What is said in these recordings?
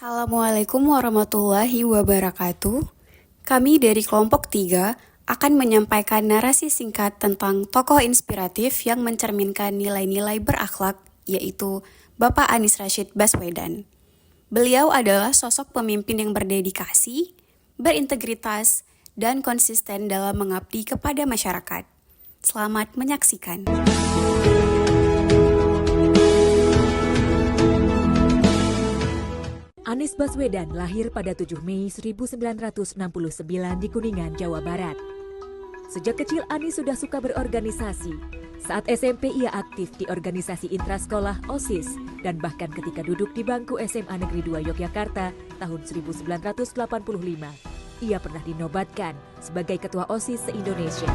Assalamualaikum warahmatullahi wabarakatuh. Kami dari kelompok 3 akan menyampaikan narasi singkat tentang tokoh inspiratif yang mencerminkan nilai-nilai berakhlak, yaitu Bapak Anies Rashid Baswedan. Beliau adalah sosok pemimpin yang berdedikasi, berintegritas, dan konsisten dalam mengabdi kepada masyarakat. Selamat menyaksikan. Anies Baswedan lahir pada 7 Mei 1969 di Kuningan, Jawa Barat. Sejak kecil Anies sudah suka berorganisasi. Saat SMP ia aktif di organisasi intrasekolah OSIS dan bahkan ketika duduk di bangku SMA Negeri 2 Yogyakarta tahun 1985, ia pernah dinobatkan sebagai Ketua OSIS se-Indonesia.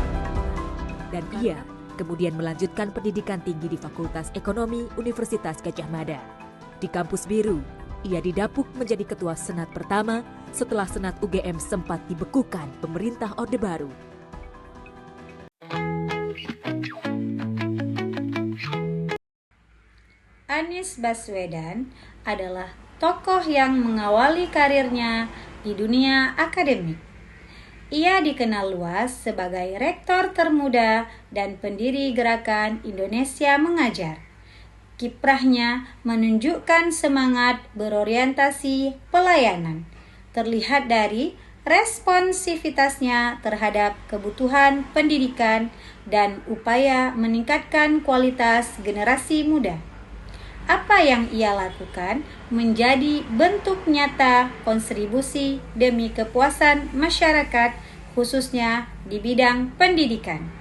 Dan ia kemudian melanjutkan pendidikan tinggi di Fakultas Ekonomi Universitas Gadjah Mada. Di Kampus Biru, ia didapuk menjadi ketua senat pertama setelah senat UGM sempat dibekukan pemerintah Orde Baru. Anies Baswedan adalah tokoh yang mengawali karirnya di dunia akademik. Ia dikenal luas sebagai rektor termuda dan pendiri gerakan Indonesia Mengajar. Kiprahnya menunjukkan semangat berorientasi pelayanan, terlihat dari responsivitasnya terhadap kebutuhan pendidikan dan upaya meningkatkan kualitas generasi muda. Apa yang ia lakukan menjadi bentuk nyata kontribusi demi kepuasan masyarakat, khususnya di bidang pendidikan.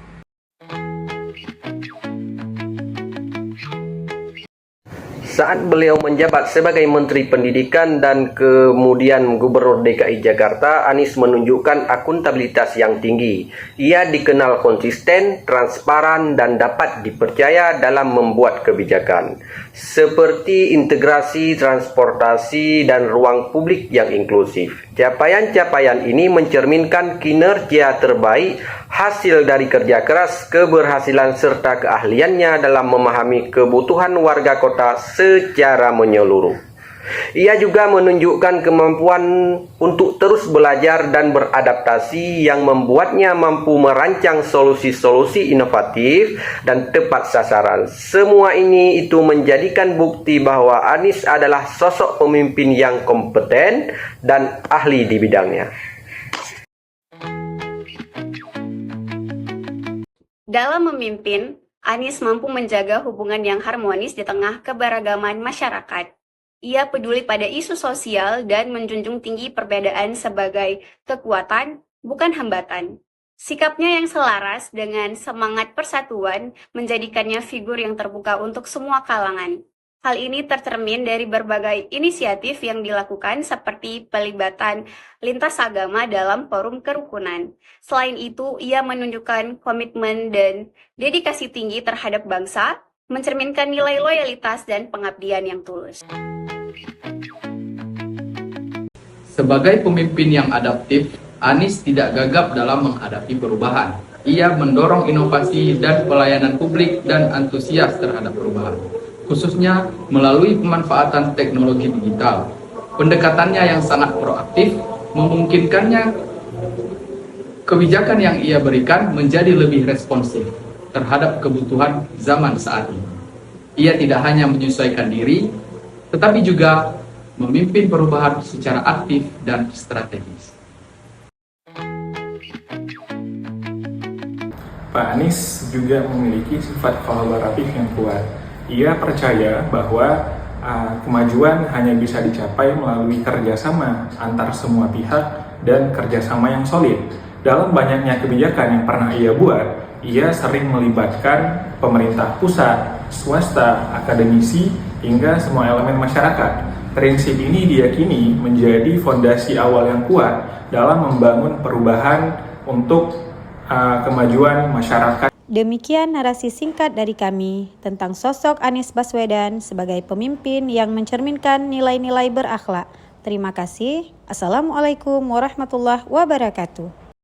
Saat beliau menjabat sebagai Menteri Pendidikan dan kemudian Gubernur DKI Jakarta, Anies menunjukkan akuntabilitas yang tinggi. Ia dikenal konsisten, transparan, dan dapat dipercaya dalam membuat kebijakan, seperti integrasi transportasi dan ruang publik yang inklusif. Capaian-capaian ini mencerminkan kinerja terbaik, hasil dari kerja keras, keberhasilan serta keahliannya dalam memahami kebutuhan warga kota secara menyeluruh. Ia juga menunjukkan kemampuan untuk terus belajar dan beradaptasi yang membuatnya mampu merancang solusi-solusi inovatif dan tepat sasaran. Semua ini itu menjadikan bukti bahwa Anies adalah sosok pemimpin yang kompeten dan ahli di bidangnya. Dalam memimpin, Anies mampu menjaga hubungan yang harmonis di tengah keberagaman masyarakat. Ia peduli pada isu sosial dan menjunjung tinggi perbedaan sebagai kekuatan, bukan hambatan. Sikapnya yang selaras dengan semangat persatuan menjadikannya figur yang terbuka untuk semua kalangan. Hal ini tercermin dari berbagai inisiatif yang dilakukan seperti pelibatan lintas agama dalam forum kerukunan. Selain itu, ia menunjukkan komitmen dan dedikasi tinggi terhadap bangsa, mencerminkan nilai loyalitas dan pengabdian yang tulus. Sebagai pemimpin yang adaptif, Anies tidak gagap dalam menghadapi perubahan. Ia mendorong inovasi dan pelayanan publik dan antusias terhadap perubahan, khususnya melalui pemanfaatan teknologi digital. Pendekatannya yang sangat proaktif memungkinkannya kebijakan yang ia berikan menjadi lebih responsif terhadap kebutuhan zaman saat ini. Ia tidak hanya menyesuaikan diri, tetapi juga memimpin perubahan secara aktif dan strategis. Pak Anies juga memiliki sifat kolaboratif yang kuat. Ia percaya bahwa kemajuan hanya bisa dicapai melalui kerjasama antar semua pihak dan kerjasama yang solid. Dalam banyaknya kebijakan yang pernah ia buat, ia sering melibatkan pemerintah pusat, swasta, akademisi, hingga semua elemen masyarakat. Prinsip ini diyakini menjadi fondasi awal yang kuat dalam membangun perubahan untuk kemajuan masyarakat. Demikian narasi singkat dari kami tentang sosok Anies Baswedan sebagai pemimpin yang mencerminkan nilai-nilai berakhlak. Terima kasih. Assalamualaikum warahmatullahi wabarakatuh.